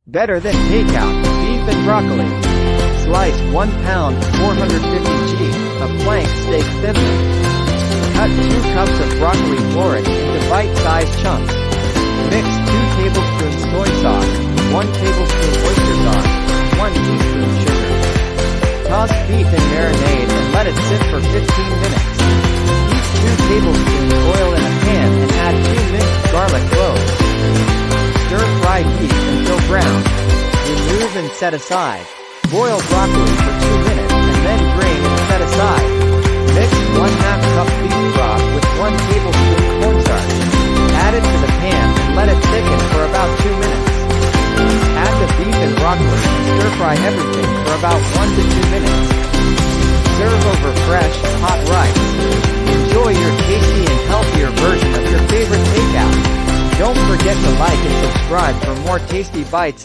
Better than takeout, beef and broccoli. Slice 1 pound 450 g of flank steak thinly. Cut 2 cups of broccoli florets into bite-sized chunks. Mix 2 tablespoons soy sauce, 1 tablespoon oyster sauce, 1 teaspoon sugar. Toss beef in marinade and let it sit for 15 minutes. Heat 2 tablespoons oil in a pan and add 2 minced garlic cloves. Stir-fry beef until brown. Remove and set aside. Boil broccoli for 2 minutes and then drain and set aside. Mix 1/2 cup beef broth with 1 tablespoon cornstarch. Add it to the pan and let it thicken for about 2 minutes. Add the beef and broccoli and stir-fry everything for about 1 to 2 minutes. Serve over fresh, hot rice. Enjoy your tasty and healthier version of your favorite takeout. Don't forget to like and subscribe for more tasty bites and